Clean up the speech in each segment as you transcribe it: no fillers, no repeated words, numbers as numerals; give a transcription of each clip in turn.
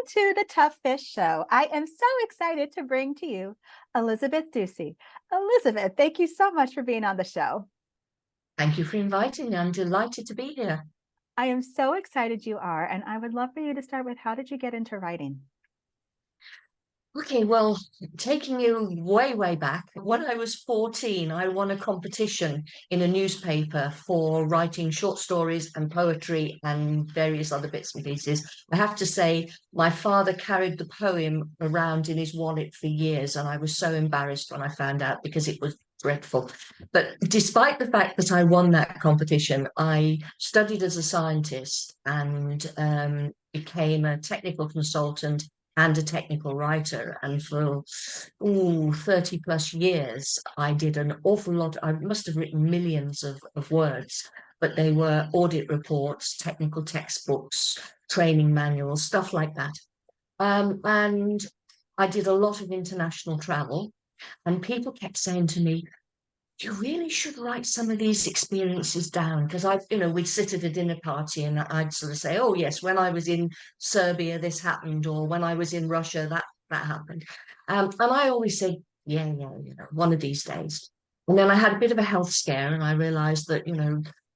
to the Tough Fish Show. I am so excited to bring to you Elizabeth Ducie. Elizabeth, thank you so much for being on the show. Thank you for inviting me. I'm delighted to be here. I am so excited you are, and I would love for you to start with how did you get into writing? Okay, well, taking you way, way back, when I was 14, I won a competition in a newspaper for writing short stories and poetry and various other bits and pieces. I have to say, my father carried the poem around in his wallet for years, and I was so embarrassed when I found out because it was dreadful. But despite the fact that I won that competition, I studied as a scientist and became a technical consultant and a technical writer. And for 30 plus years, I did an awful lot. I must have written millions of words, but they were audit reports, technical textbooks, training manuals, stuff like that. And I did a lot of international travel. And people kept saying to me, you really should write some of these experiences down because we'd sit at a dinner party and I'd sort of say, oh yes, when I was in Serbia, this happened, or when I was in Russia, that happened. And I always say, yeah, one of these days. And then I had a bit of a health scare and I realized that,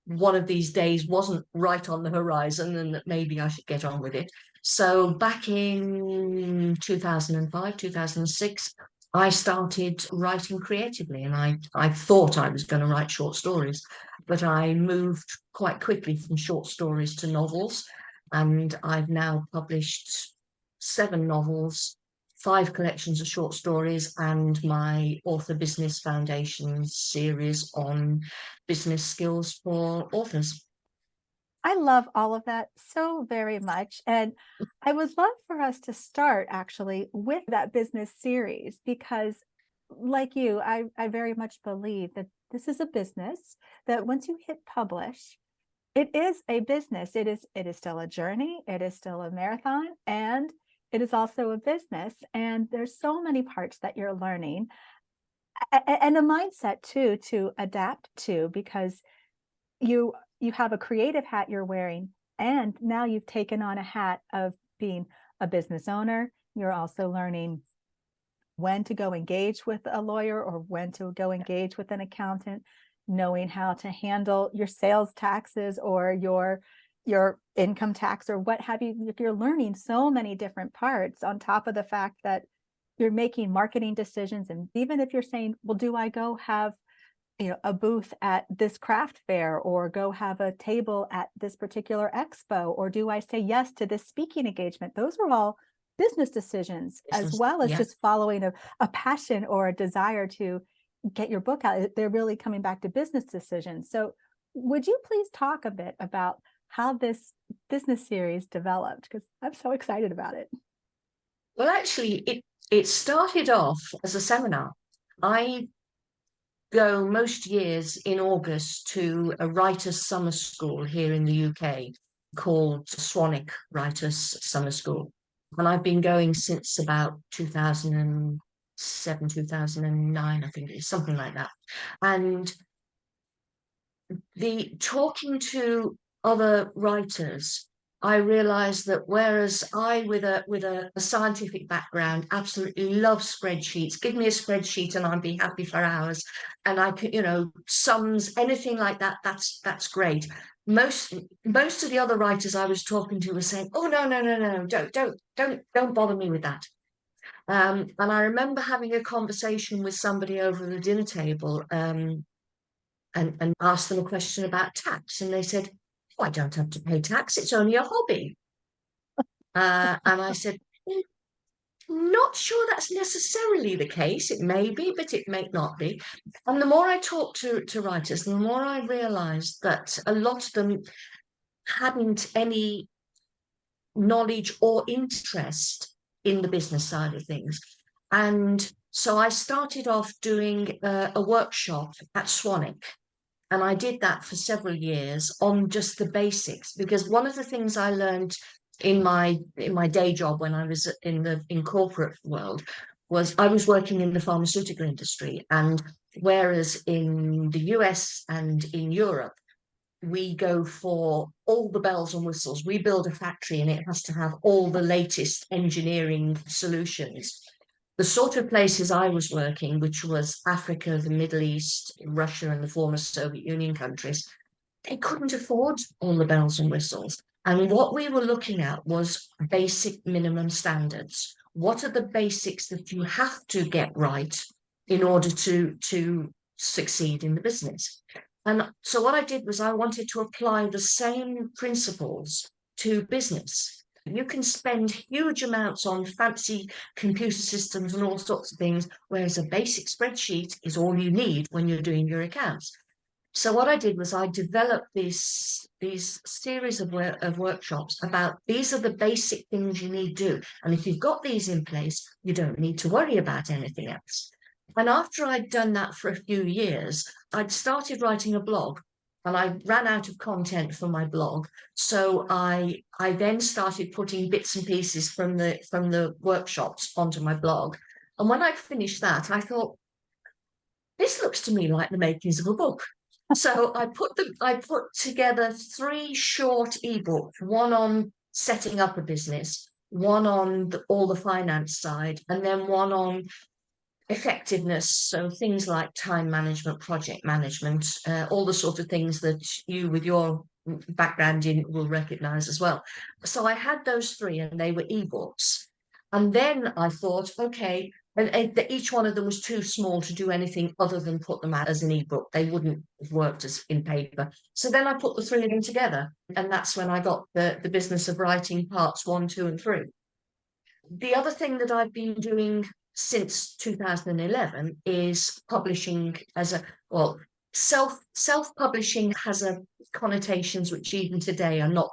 one of these days wasn't right on the horizon and that maybe I should get on with it. So back in 2005, 2006, I started writing creatively, and I thought I was going to write short stories, but I moved quite quickly from short stories to novels, and I've now published 7 novels, 5 collections of short stories, and my Author Business Foundation series on business skills for authors. I love all of that so very much. And I would love for us to start actually with that business series because, like you, I very much believe that this is a business that once you hit publish, it is a business. It is still a journey, it is still a marathon, and it is also a business. And there's so many parts that you're learning and a mindset too to adapt to because you have a creative hat you're wearing, and now you've taken on a hat of being a business owner. You're also learning when to go engage with a lawyer or when to go engage with an accountant, knowing how to handle your sales taxes or your income tax or what have you. You're learning so many different parts on top of the fact that you're making marketing decisions. And even if you're saying, well, do I go have a booth at this craft fair or go have a table at this particular expo, or do I say yes to this speaking engagement? Those are all business decisions as Business, well as yeah. just following a passion or a desire to get your book out. They're really coming back to business decisions. So would you please talk a bit about how this business series developed? Because I'm so excited about it. Well, actually, it started off as a seminar. I go most years in August to a writers' summer school here in the UK called Swanwick Writers' Summer School. And I've been going since about 2007, 2009, I think it's something like that. And the talking to other writers, I realized that whereas I, with a scientific background, absolutely love spreadsheets. Give me a spreadsheet and I'd be happy for hours. And I could, sums, anything like that. That's great. Most of the other writers I was talking to were saying, "Oh no, don't bother me with that." And I remember having a conversation with somebody over the dinner table. And asked them a question about tax. And they said, oh, I don't have to pay tax. It's only a hobby. And I said, "Mm, not sure that's necessarily the case. It may be, but it may not be." And the more I talked to writers, the more I realized that a lot of them hadn't any knowledge or interest in the business side of things. And so I started off doing a workshop at Swanwick. And I did that for several years on just the basics, because one of the things I learned in my day job when I was in corporate world was I was working in the pharmaceutical industry. And whereas in the US and in Europe, we go for all the bells and whistles. We build a factory and it has to have all the latest engineering solutions. The sort of places I was working, which was Africa, the Middle East, Russia, and the former Soviet Union countries, they couldn't afford all the bells and whistles. And what we were looking at was basic minimum standards. What are the basics that you have to get right in order to succeed in the business? And so what I did was I wanted to apply the same principles to business. You can spend huge amounts on fancy computer systems and all sorts of things, whereas a basic spreadsheet is all you need when you're doing your accounts. So what I did was I developed these series of workshops about these are the basic things you need to do. And if you've got these in place, you don't need to worry about anything else. And after I'd done that for a few years, I'd started writing a blog and I ran out of content for my blog. So I then started putting bits and pieces from the workshops onto my blog. And when I finished that, I thought, this looks to me like the makings of a book. So I put together 3 short ebooks, one on setting up a business, one on all the finance side, and then one on effectiveness. So things like time management, project management, all the sort of things that you, with your background in, will recognize as well. So I had those 3 and they were ebooks. And then I thought, okay, and each one of them was too small to do anything other than put them out as an ebook. They wouldn't have worked as in paper. So then I put the 3 of them together. And that's when I got the business of writing parts 1, 2, and 3. The other thing that I've been doing since 2011 is publishing as a, well, self-publishing has a connotations which even today are not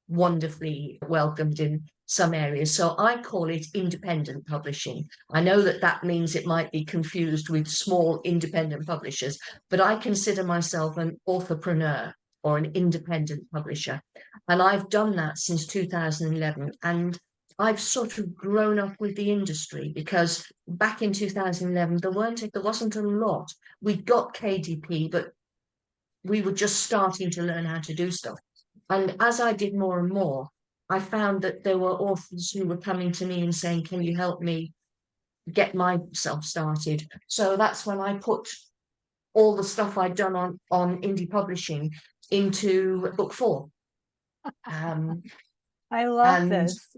wonderfully welcomed in some areas. So I call it independent publishing. I know that that means it might be confused with small independent publishers, but I consider myself an authorpreneur or an independent publisher. And I've done that since 2011. And I've sort of grown up with the industry because back in 2011, there wasn't a lot. We got KDP, but we were just starting to learn how to do stuff. And as I did more and more, I found that there were authors who were coming to me and saying, can you help me get myself started? So that's when I put all the stuff I'd done on indie publishing into book 4. I love and this.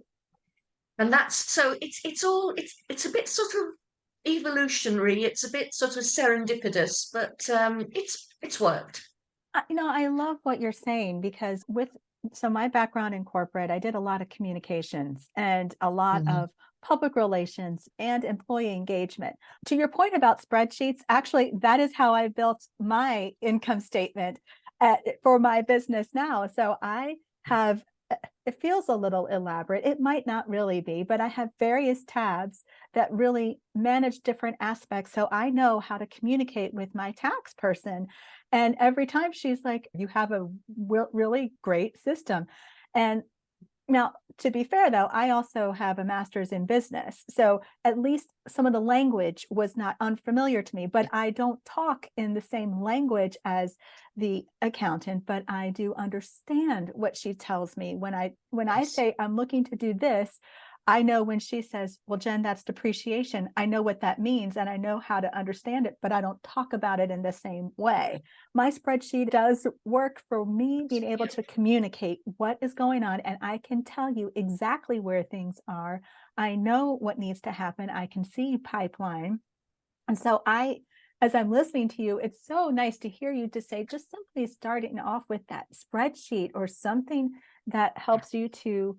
and that's so it's a bit sort of evolutionary, it's a bit sort of serendipitous, but it's worked. I love what you're saying because so my background in corporate, I did a lot of communications and a lot Mhm. of public relations and employee engagement. To your point about spreadsheets, actually, that is how I built my income statement for my business now. So I have, it feels a little elaborate. It might not really be, but I have various tabs that really manage different aspects. So I know how to communicate with my tax person. And every time she's like, you have a really great system. And now, to be fair, though, I also have a master's in business. So at least some of the language was not unfamiliar to me, but I don't talk in the same language as the accountant, but I do understand what she tells me when I Yes. say I'm looking to do this. I know when she says, well, Jen, that's depreciation. I know what that means and I know how to understand it, but I don't talk about it in the same way. My spreadsheet does work for me being able to communicate what is going on, and I can tell you exactly where things are. I know what needs to happen. I can see pipeline. And so as I'm listening to you, it's so nice to hear you to say just simply starting off with that spreadsheet or something that helps you to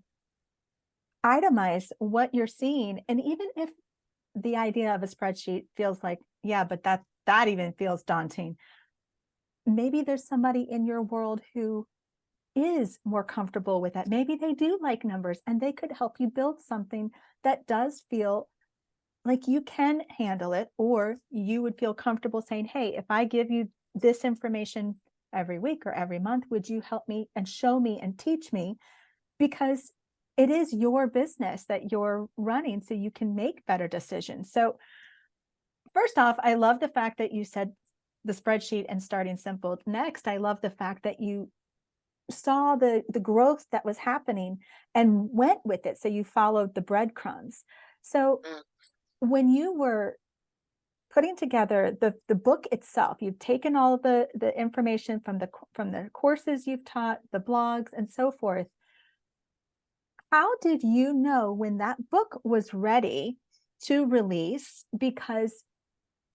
itemize what you're seeing. And even if the idea of a spreadsheet feels like, yeah, but that even feels daunting, maybe there's somebody in your world who is more comfortable with that. Maybe they do like numbers and they could help you build something that does feel like you can handle it, or you would feel comfortable saying, hey, if I give you this information every week or every month, would you help me and show me and teach me? Because it is your business that you're running, so you can make better decisions. So first off, I love the fact that you said the spreadsheet and starting simple. Next, I love the fact that you saw the growth that was happening and went with it. So you followed the breadcrumbs. So Mm. when you were putting together the book itself, you've taken all the information from the courses you've taught, the blogs and so forth. How did you know when that book was ready to release? Because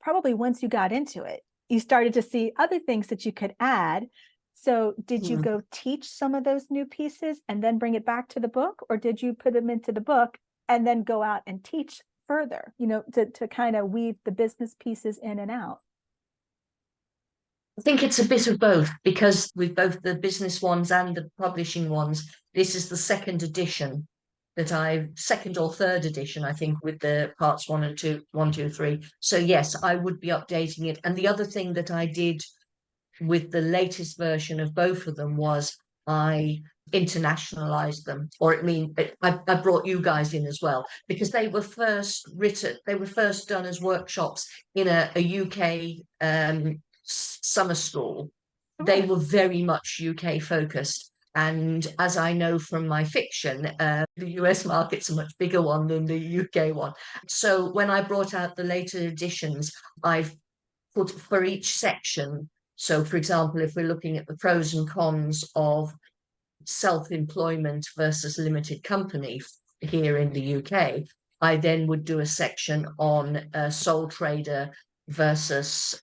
probably once you got into it, you started to see other things that you could add. So did you Mm. go teach some of those new pieces and then bring it back to the book? Or did you put them into the book and then go out and teach further, to kind of weave the business pieces in and out? I think it's a bit of both, because with both the business ones and the publishing ones, this is the second edition second or third edition, I think, with the parts 1 and 2, 1, 2, 3. So yes, I would be updating it. And the other thing that I did with the latest version of both of them was I internationalized them, or I brought you guys in as well, because they were first done as workshops in a UK summer school. They Sure. were very much UK focused. And as I know from my fiction, the US market's a much bigger one than the UK one. So when I brought out the later editions, I've put for each section. So, for example, if we're looking at the pros and cons of self-employment versus limited company here in the UK, I then would do a section on a sole trader versus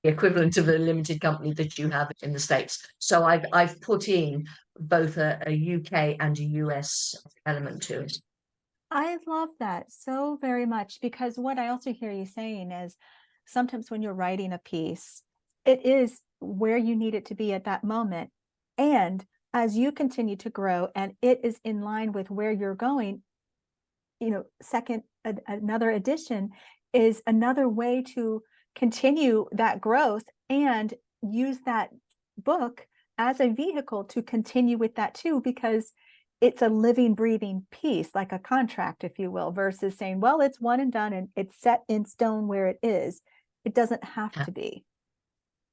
the equivalent of a limited company that you have in the States. So I've put in both a UK and a US element to it. I love that so very much, because what I also hear you saying is sometimes when you're writing a piece, it is where you need it to be at that moment. And as you continue to grow and it is in line with where you're going, another edition is another way to continue that growth and use that book as a vehicle to continue with that too, because it's a living, breathing piece, like a contract, if you will, versus saying, well, it's one and done and it's set in stone where it is. It doesn't have Yeah. to be.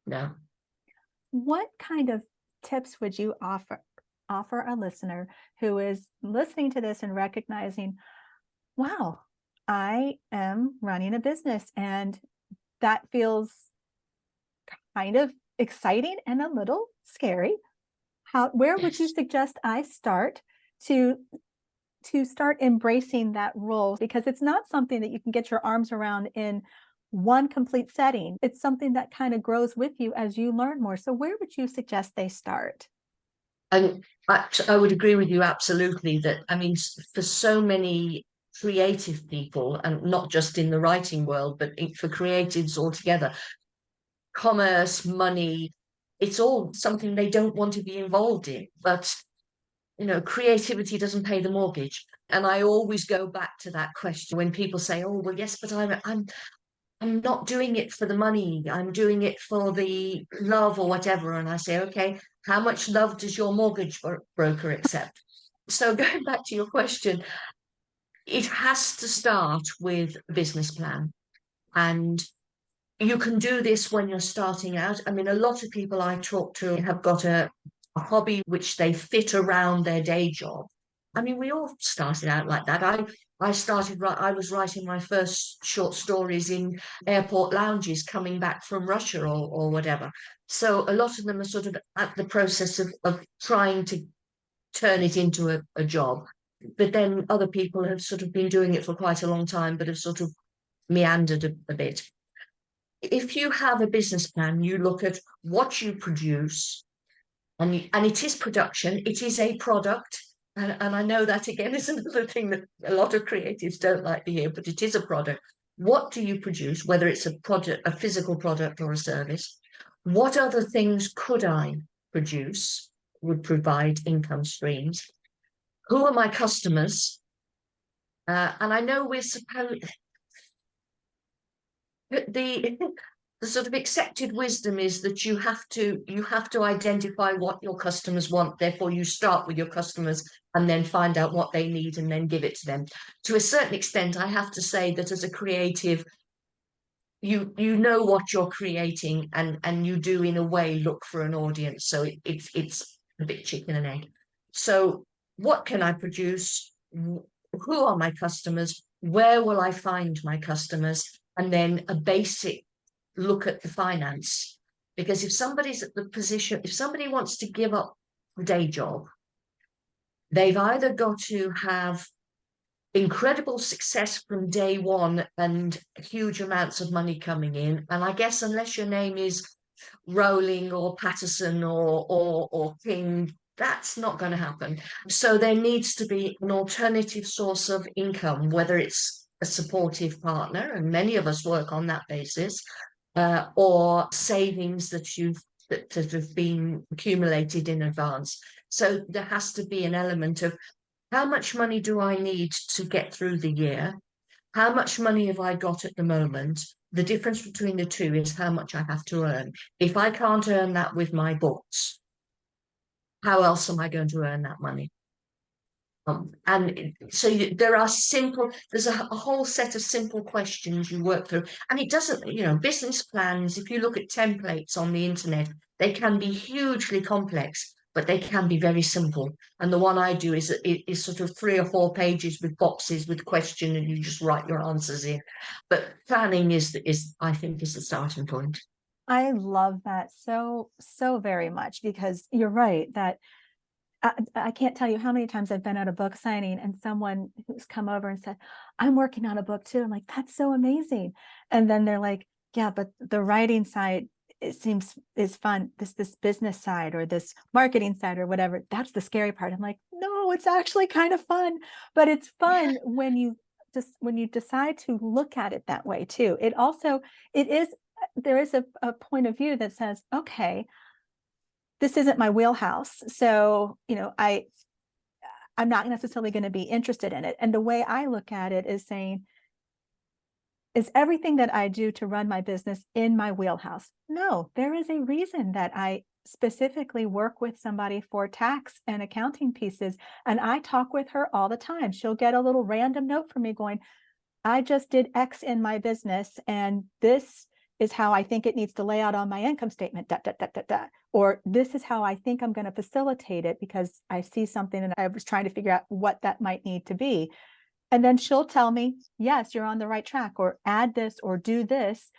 No. What kind of tips would you offer a listener who is listening to this and recognizing, wow, I am running a business and that feels kind of exciting and a little scary. Where would you Yes. suggest I start to start embracing that role? Because it's not something that you can get your arms around in one complete setting. It's something that kind of grows with you as you learn more. So where would you suggest they start? And I would agree with you absolutely that, I mean, for so many creative people, and not just in the writing world, but for creatives altogether, commerce, money, it's all something they don't want to be involved in. But, creativity doesn't pay the mortgage. And I always go back to that question when people say, oh, well, yes, but I'm not doing it for the money. I'm doing it for the love or whatever. And I say, okay, how much love does your mortgage broker accept? So going back to your question, it has to start with a business plan. And you can do this when you're starting out. I mean, a lot of people I talk to have got a hobby which they fit around their day job. I mean, we all started out like that. I was writing my first short stories in airport lounges coming back from Russia or whatever. So a lot of them are sort of at the process of trying to turn it into a job. But then other people have sort of been doing it for quite a long time, but have sort of meandered a bit. If you have a business plan, you look at what you produce, and it is production, it is a product. And I know that again is another thing that a lot of creatives don't like to hear, but it is a product. What do you produce, whether it's a product, a physical product or a service? What other things could I produce, would provide income streams? Who are my customers? And I know we're supposed the the sort of accepted wisdom is that you have to identify what your customers want. Therefore, you start with your customers and then find out what they need and then give it to them. To a certain extent, I have to say that as a creative, you know what you're creating, and you do in a way look for an audience. So it's a bit chicken and egg. So what can I produce? Who are my customers? Where will I find my customers? And then a basic look at the finance. Because if somebody's at the position, if somebody wants to give up a day job, they've either got to have incredible success from day one and huge amounts of money coming in. And I guess unless your name is Rowling or Patterson or King, that's not going to happen. So there needs to be an alternative source of income, whether it's a supportive partner, and many of us work on that basis, or savings that have been accumulated in advance. So there has to be an element of how much money do I need to get through the year? How much money have I got at the moment? The difference between the two is how much I have to earn. If I can't earn that with my books, how else am I going to earn that money? There are there's a whole set of simple questions you work through. And it doesn't, business plans, if you look at templates on the internet, they can be hugely complex, but they can be very simple. And the one I do is sort of 3 or 4 pages with boxes with question, and you just write your answers in. But planning I think is the starting point. I love that so, so very much, because you're right that I can't tell you how many times I've been at a book signing and someone who's come over and said, I'm working on a book too. I'm like, that's so amazing. And then they're like, yeah, but the writing side, it seems is fun. This business side or this marketing side or whatever, that's the scary part. I'm like, no, it's actually kind of fun, but it's fun when you decide to look at it that way too. There is a point of view that says, okay, this isn't my wheelhouse. So, I'm not necessarily going to be interested in it. And the way I look at it is saying, is everything that I do to run my business in my wheelhouse? No, there is a reason that I specifically work with somebody for tax and accounting pieces. And I talk with her all the time. She'll get a little random note from me going, I just did X in my business, and this is how I think it needs to lay out on my income statement, or this is how I think I'm going to facilitate it because I see something and I was trying to figure out what that might need to be. And then she'll tell me, yes, you're on the right track, or add this or do this.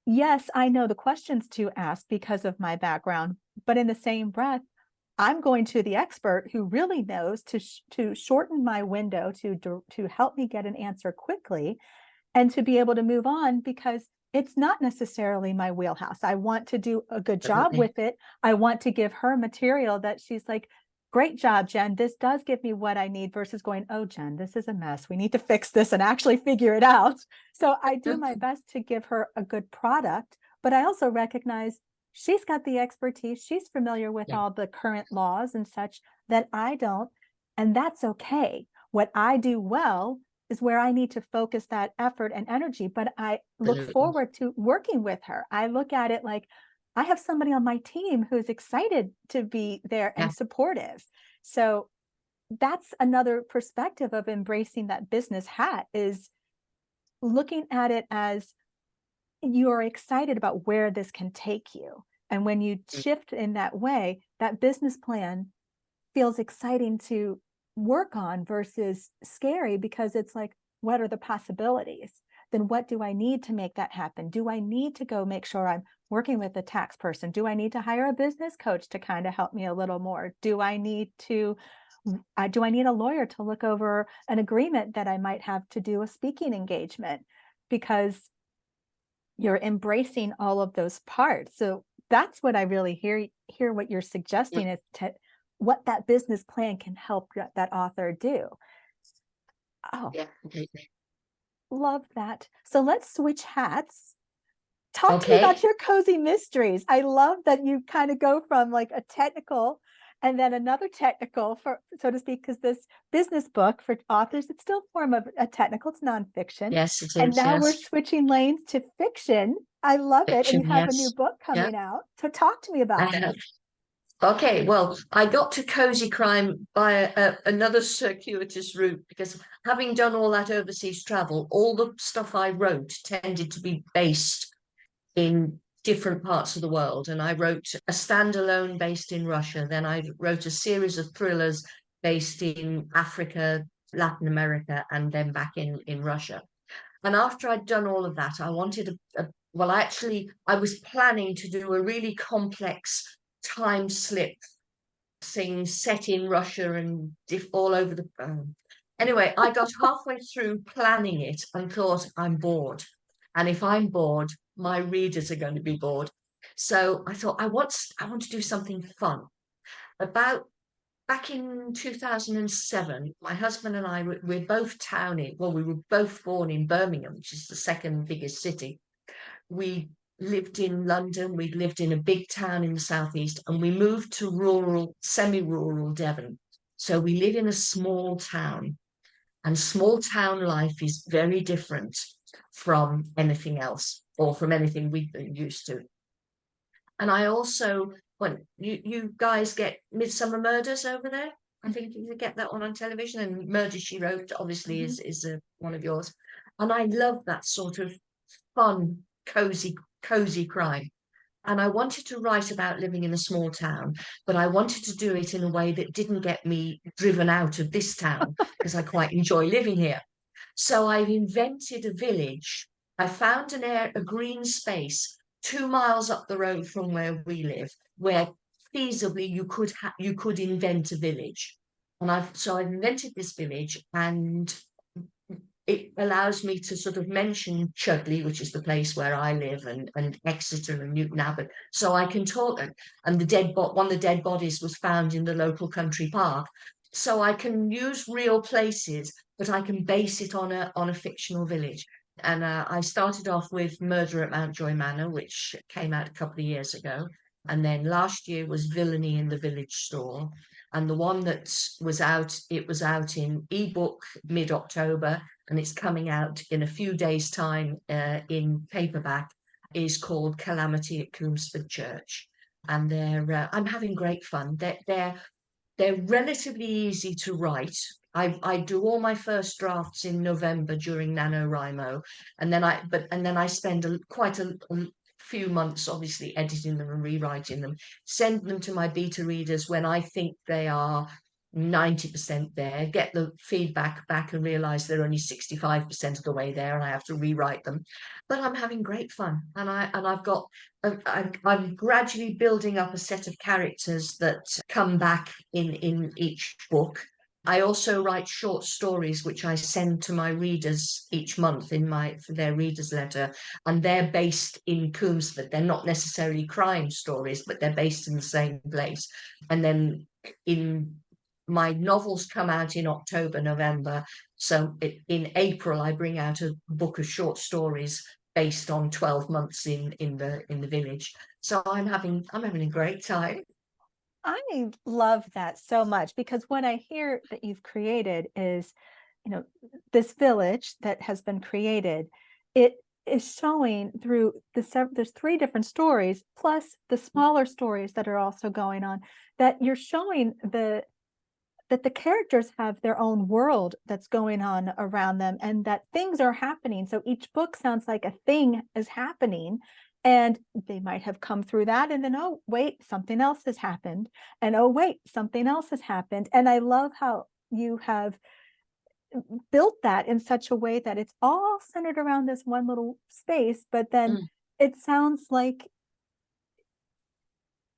Yes, I know the questions to ask because of my background, but in the same breath, I'm going to the expert who really knows to shorten my window to help me get an answer quickly and to be able to move on, because it's not necessarily my wheelhouse. I want to do a good job with it. I want to give her material that she's like, great job, Jen. This does give me what I need, versus going, oh, Jen, this is a mess. We need to fix this and actually figure it out. So I do my best to give her a good product, but I also recognize she's got the expertise. She's familiar with all the current laws and such that I don't, and that's okay. What I do well is where I need to focus that effort and energy, but I look forward to working with her. I look at it like I have somebody on my team who's excited to be there and supportive. So that's another perspective of embracing that business hat, is looking at it as you're excited about where this can take you. And when you shift in that way, that business plan feels exciting to work on versus scary, because it's like, what are the possibilities? Then what do I need to make that happen? Do I need to go make sure I'm working with a tax person? Do I need to hire a business coach to kind of help me a little more? Do I need a lawyer to look over an agreement that I might have to do a speaking engagement? Because you're embracing all of those parts. So that's what I really hear what you're suggesting is what that business plan can help that author do. Oh, Yeah, completely. love that. So let's switch hats. Talk to me about your cozy mysteries. I love that you kind of go from like a technical and then another technical, for so to speak, because this business book for authors, it's still form of a technical, it's nonfiction. Yes, it is. And now we're switching lanes to fiction. I love it. And you have a new book coming out. So talk to me about this. Okay, well, I got to cozy crime by another circuitous route because having done all that overseas travel, all the stuff I wrote tended to be based in different parts of the world. And I wrote a standalone based in Russia. Then I wrote a series of thrillers based in Africa, Latin America, and then back in Russia. And after I'd done all of that, I wanted well, I was planning to do a really complex time slip thing set in Russia and all over the. Anyway, I got halfway through planning it and thought, I'm bored. And if I'm bored, my readers are going to be bored. So I thought, I want to do something fun. About back in 2007, my husband and I we're both townie. Well, we were both born in Birmingham, which is the second biggest city. We lived in London, we lived in a big town in the southeast, and we moved to rural, semi-rural Devon. So we live in a small town, and small town life is very different from anything else or from anything we've been used to. And I also, when you guys get Midsummer Murders over there, I think you get that one on television, and Murder She Wrote obviously Mhm. is one of yours. And I love that sort of fun, cozy crime. And I wanted to write about living in a small town, but I wanted to do it in a way that didn't get me driven out of this town because I quite enjoy living here. So I've invented a village. I found a green space 2 miles up the road from where we live, where feasibly you could invent a village. And I've invented this village, and it allows me to sort of mention Chudley, which is the place where I live, and Exeter and Newton Abbot. So I can talk, and one of the dead bodies was found in the local country park. So I can use real places, but I can base it on a fictional village. And I started off with Murder at Mountjoy Manor, which came out a couple of years ago. And then last year was Villainy in the Village Store. And the one that it was out in ebook mid-October, and it's coming out in a few days' time in paperback, is called Calamity at Coomsford Church. And I'm having great fun. They're relatively easy to write. I do all my first drafts in November during NaNoWriMo, and then I spend quite a few months obviously editing them and rewriting them, send them to my beta readers when I think they are 90% there, get the feedback back and realize they're only 65% of the way there and I have to rewrite them. But I'm having great fun, and I'm gradually building up a set of characters that come back in each book. I also write short stories which I send to my readers each month for their readers letter, and they're based in Coomsford. They're not necessarily crime stories, but they're based in the same place. And then in my novels come out in October, November. So in April, I bring out a book of short stories based on 12 months in the village. So I'm having a great time. I love that so much, because what I hear that you've created is, this village that has been created. It is showing through there's three different stories, plus the smaller stories that are also going on, that you're showing that the characters have their own world that's going on around them, and that things are happening. So each book sounds like a thing is happening, and they might have come through that, and then, oh wait, something else has happened, and oh wait, something else has happened. And I love how you have built that in such a way that it's all centered around this one little space, but then Mm. it sounds like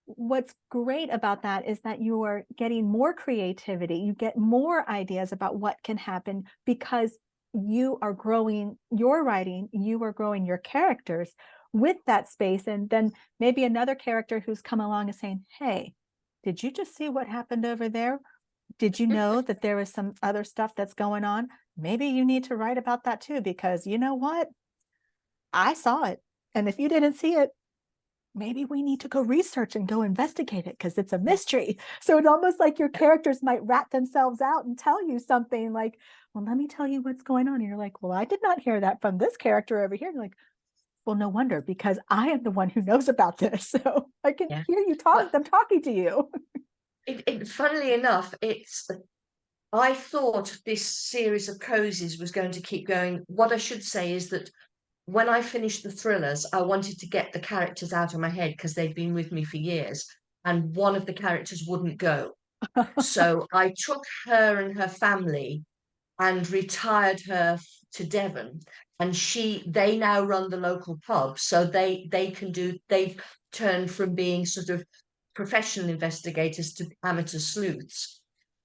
what's great about that is that you are getting more creativity. You get more ideas about what can happen because you are growing your writing, you are growing your characters with that space. And then maybe another character who's come along is saying, hey, did you just see what happened over there? Did you know that there is some other stuff that's going on? Maybe you need to write about that too, because you know what? I saw it. And if you didn't see it, maybe we need to go research and go investigate it because it's a mystery. So it's almost like your characters might rat themselves out and tell you something like, well, let me tell you what's going on. And you're like, well, I did not hear that from this character over here. And you're like, Well, no wonder, because I am the one who knows about this. So I can Yeah. hear you Well, them talking to you. funnily enough, I thought this series of cozies was going to keep going. What I should say is that when I finished the thrillers, I wanted to get the characters out of my head because they've been with me for years, and one of the characters wouldn't go. So I took her and her family and retired her to Devon, and they now run the local pub, so they've turned from being sort of professional investigators to amateur sleuths.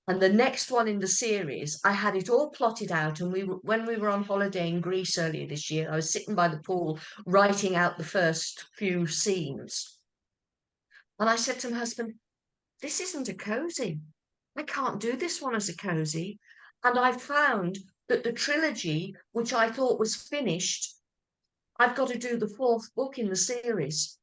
And the next one in the series, I had it all plotted out. And when we were on holiday in Greece earlier this year, I was sitting by the pool writing out the first few scenes. And I said to my husband, this isn't a cozy. I can't do this one as a cozy. And I found that the trilogy, which I thought was finished, I've got to do the fourth book in the series.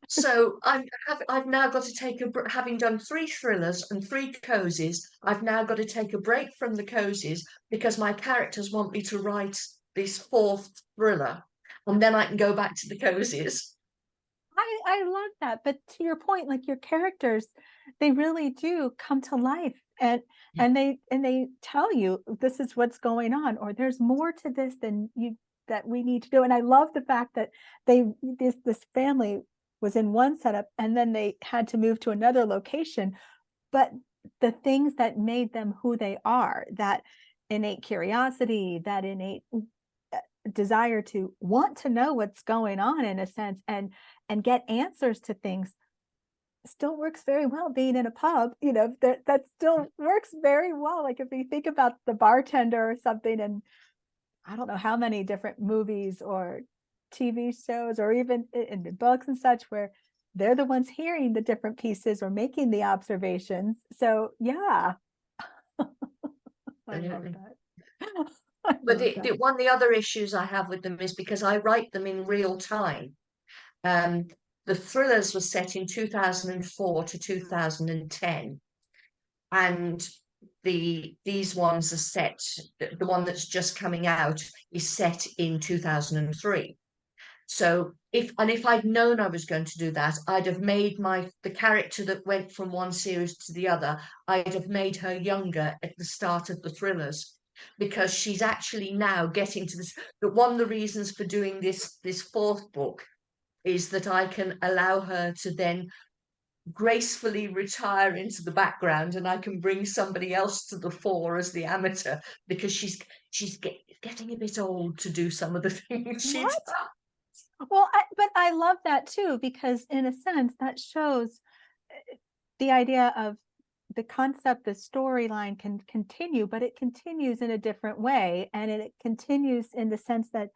So I've now got to take having done 3 thrillers and 3 cozies, I've now got to take a break from the cozies because my characters want me to write this 4th thriller, and then I can go back to the cozies. I love that. But to your point, like your characters, they really do come to life, Yeah. and they tell you this is what's going on, or there's more to this than you that we need to do. And I love the fact that this family was in one setup and then they had to move to another location, but the things that made them who they are, that innate curiosity, that innate desire to want to know what's going on in a sense, and get answers to things, still works very well being in a pub. That still works very well. Like if you think about the bartender or something, and I don't know how many different movies or TV shows or even in the books and such, where they're the ones hearing the different pieces or making the observations. So yeah, I love Absolutely. that. I But love that. one of the other issues I have with them is because I write them in real time. Um, the thrillers were set in 2004 to 2010, and these ones are set. The one that's just coming out is set in 2003. So if I'd known I was going to do that, I'd have made the character that went from one series to the other, I'd have made her younger at the start of the thrillers, because she's actually now getting to this. But one of the reasons for doing this 4th book is that I can allow her to then gracefully retire into the background, and I can bring somebody else to the fore as the amateur, because she's getting a bit old to do some of the things she does. What? Well, but I love that too, because in a sense that shows the idea of the concept, the storyline can continue, but it continues in a different way. And it continues in the sense that,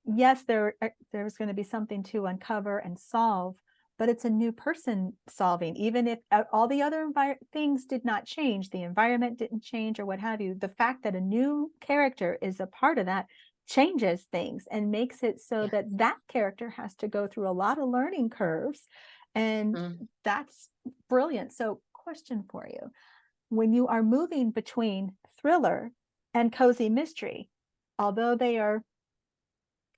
yes, there's going to be something to uncover and solve, but it's a new person solving. Even if all the other things did not change, the environment didn't change or what have you, the fact that a new character is a part of that changes things and makes it so Yeah. that that character has to go through a lot of learning curves. And Mm. that's brilliant. So question for you: when you are moving between thriller and cozy mystery, although they are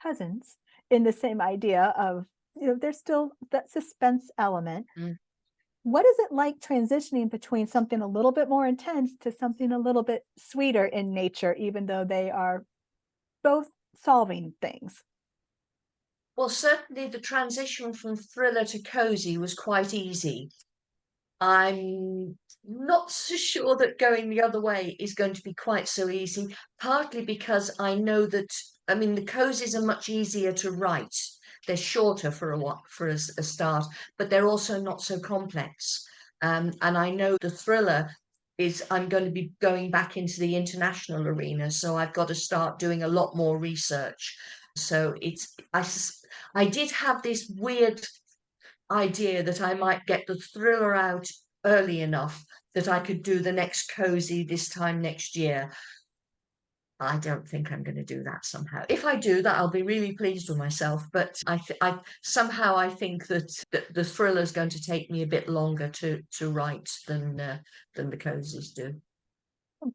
cousins in the same idea of, there's still that suspense element, Mm. what is it like transitioning between something a little bit more intense to something a little bit sweeter in nature, even though they are both solving things? Well, certainly the transition from thriller to cozy was quite easy. I'm not so sure that going the other way is going to be quite so easy, partly because I know that, I mean, the cozies are much easier to write. They're shorter for a start, but they're also not so complex. And I know the thriller I'm going to be going back into the international arena, so I've got to start doing a lot more research. So I did have this weird idea that I might get the thriller out early enough that I could do the next cozy this time next year. I don't think I'm going to do that somehow. If I do that, I'll be really pleased with myself. But I somehow I think that the thriller is going to take me a bit longer to write than the cozies do.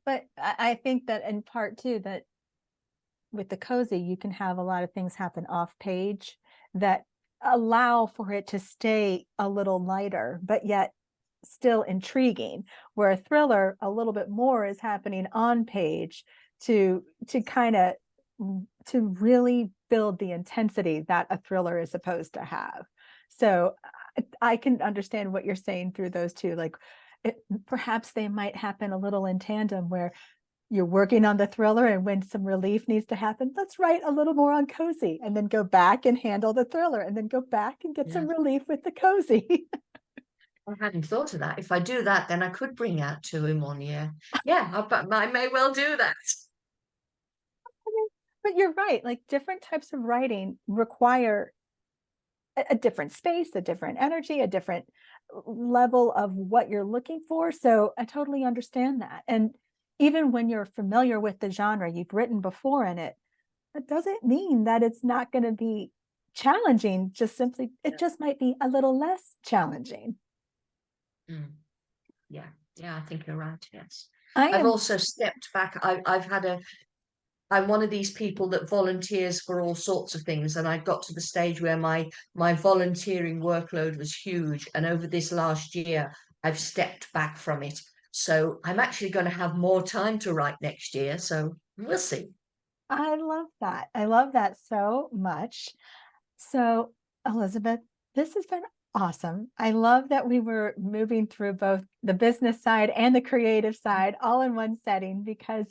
But I think that in part too, that with the cozy, you can have a lot of things happen off page that allow for it to stay a little lighter, but yet still intriguing. Where a thriller, a little bit more is happening on page to kind of to really build the intensity that a thriller is supposed to have. So I can understand what you're saying through those two. Like perhaps they might happen a little in tandem where you're working on the thriller, and when some relief needs to happen, let's write a little more on cozy, and then go back and handle the thriller, and then go back and get some Yeah. relief with the cozy. I hadn't thought of that. If I do that, then I could bring out two in 1 year. Yeah, I may well do that. But you're right, like different types of writing require a different space, a different energy, a different level of what you're looking for. So I totally understand that. And even when you're familiar with the genre, you've written before in it, that doesn't mean that it's not going to be challenging. Just simply, it just might be a little less challenging. Mm, yeah, yeah, I think you're right. Yes. I I've am, also stepped back. I'm one of these people that volunteers for all sorts of things, and I got to the stage where my volunteering workload was huge. And over this last year, I've stepped back from it. So I'm actually going to have more time to write next year. So we'll see. I love that. I love that so much. So, Elizabeth, this has been awesome. I love that we were moving through both the business side and the creative side all in one setting, because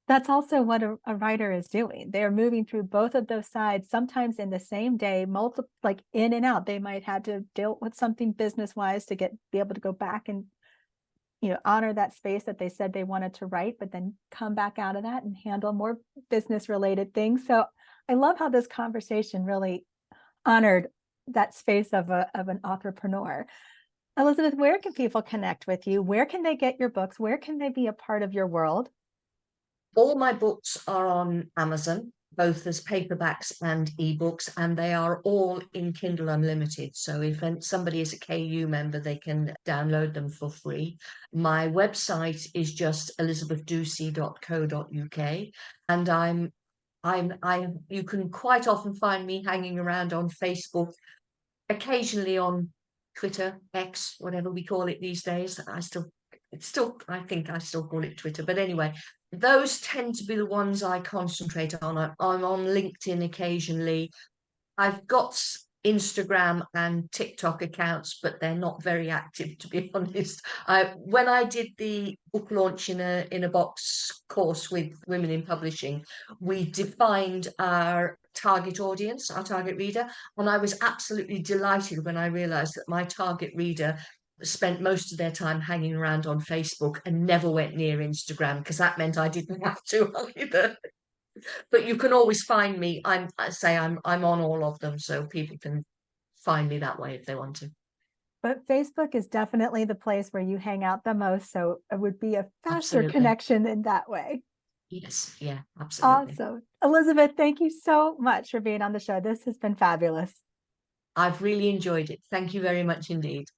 that's also what a writer is doing. They're moving through both of those sides, sometimes in the same day, multiple, like in and out. They might have to deal with something business wise to be able to go back and honor that space that they said they wanted to write, but then come back out of that and handle more business related things. So I love how this conversation really honored that space of an authorpreneur. Elizabeth, where can people connect with you? Where can they get your books? Where can they be a part of your world? All my books are on Amazon, both as paperbacks and ebooks, and they are all in Kindle Unlimited. So if somebody is a KU member, they can download them for free. My website is just elizabethducie.co.uk, and you can quite often find me hanging around on Facebook, occasionally on Twitter, X, whatever we call it these days. I think I still call it Twitter, but anyway, those tend to be the ones I concentrate on. I'm on LinkedIn occasionally. I've got Instagram and TikTok accounts, but they're not very active, to be honest. When I did the book launch in a box course with Women in Publishing, we defined our target audience, our target reader, and I was absolutely delighted when I realized that my target reader spent most of their time hanging around on Facebook and never went near Instagram, because that meant I didn't have to either. But you can always find me. I'm on all of them, so people can find me that way if they want to. But Facebook is definitely the place where you hang out the most. So it would be a faster Absolutely. connection in that way. Yes. Yeah, absolutely. Awesome. Elizabeth, thank you so much for being on the show. This has been fabulous. I've really enjoyed it. Thank you very much indeed.